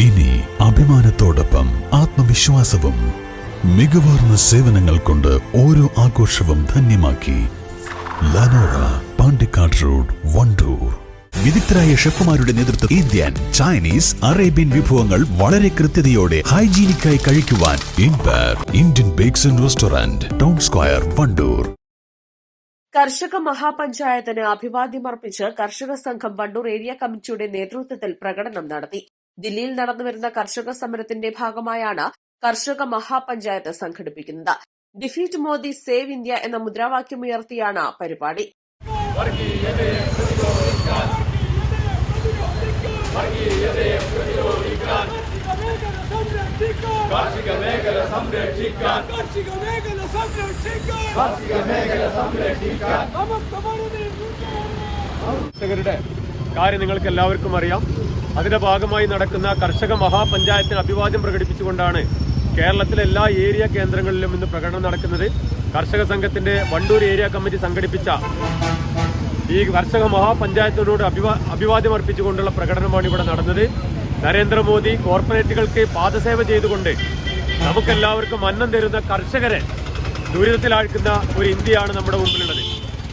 ഇനി അഭിമാനത്തോടൊപ്പം ആത്മവിശ്വാസവും മികവാർന്ന സേവനങ്ങൾ കൊണ്ട് ഓരോ ആഘോഷവും ധന്യമാക്കി. ലനോറ, പാണ്ടിക്കാട് റോഡ്, വണ്ടൂർ. വിദഗ്ധരായ ഷെഫുമാരുടെ നേതൃത്വം ഇന്ത്യൻ, ചൈനീസ്, അറേബ്യൻ വിഭവങ്ങൾ വളരെ കൃത്യതയോടെ ഹൈജീനിക്കായി കഴിക്കുവാൻ Indian bakes and restaurant, town square, Wandoor. കർഷക മഹാപഞ്ചായത്തിന് അഭിവാദ്യമർപ്പിച്ച് കർഷക സംഘം വണ്ടൂർ ഏരിയ കമ്മിറ്റിയുടെ നേതൃത്വത്തിൽ പ്രകടനം നടത്തി. ദില്ലിയിൽ നടന്നുവരുന്ന കർഷക സമരത്തിന്റെ ഭാഗമായാണ് കർഷക മഹാപഞ്ചായത്ത് സംഘടിപ്പിക്കുന്നത്. ഡിഫീറ്റ് മോദി സേവ് ഇന്ത്യ എന്ന മുദ്രാവാക്യമുയർത്തിയാണ് പരിപാടി. കർഷകരുടെ കാര്യം നിങ്ങൾക്ക് എല്ലാവർക്കും അറിയാം. അതിന്റെ ഭാഗമായി നടക്കുന്ന കർഷക മഹാപഞ്ചായത്തിന് അഭിവാദ്യം പ്രകടിപ്പിച്ചുകൊണ്ടാണ് കേരളത്തിലെ എല്ലാ ഏരിയ കേന്ദ്രങ്ങളിലും ഇന്ന് പ്രകടനം നടക്കുന്നത്. കർഷക സംഘത്തിന്റെ വണ്ടൂർ ഏരിയ കമ്മിറ്റി സംഘടിപ്പിച്ച ഈ കർഷക മഹാപഞ്ചായത്തിനോട് അഭിവാദ്യം അർപ്പിച്ചുകൊണ്ടുള്ള പ്രകടനമാണ് ഇവിടെ നടന്നത്. നരേന്ദ്രമോദി കോർപ്പറേറ്റുകൾക്ക് പാദസേവ ചെയ്തുകൊണ്ട് നമുക്കെല്ലാവർക്കും അന്നം തരുന്ന കർഷകരെ ദുരിതത്തിലാഴ്ക്കുന്ന ഒരു ഇന്ത്യയാണ് നമ്മുടെ മുമ്പിലുള്ളത്.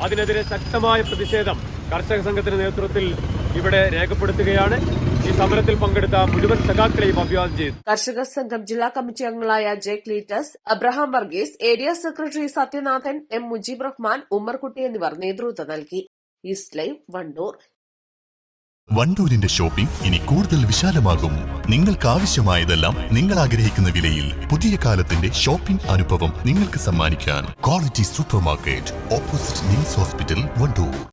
അതിനെതിരെ ശക്തമായ പ്രതിഷേധം കർഷക സംഘത്തിന്റെ നേതൃത്വത്തിൽ ഇവിടെ രേഖപ്പെടുത്തുകയാണ്. ഈ സമരത്തിൽ പങ്കെടുത്ത മുഴുവൻ സഖാക്കളെയും അഭിവാദ്യം ചെയ്തു. കർഷക സംഘം ജില്ലാ കമ്മിറ്റി അംഗങ്ങളായ J Cleetus, Abraham Varghese, area secretary Sathyanathan, M Mujeeb Rahman, Ummerkutty എന്നിവർ നേതൃത്വം നൽകി. East Live, Wandoor. വണ്ടൂരിന്റെ ഷോപ്പിംഗ് ഇനി കൂടുതൽ വിശാലമാകും. നിങ്ങൾക്ക് ആവശ്യമായതെല്ലാം നിങ്ങൾ ആഗ്രഹിക്കുന്ന വിലയിൽ പുതിയ കാലത്തിന്റെ ഷോപ്പിംഗ് അനുഭവം നിങ്ങൾക്ക് സമ്മാനിക്കാൻ Quality Supermarket, opposite Nims hospital, Wandoor.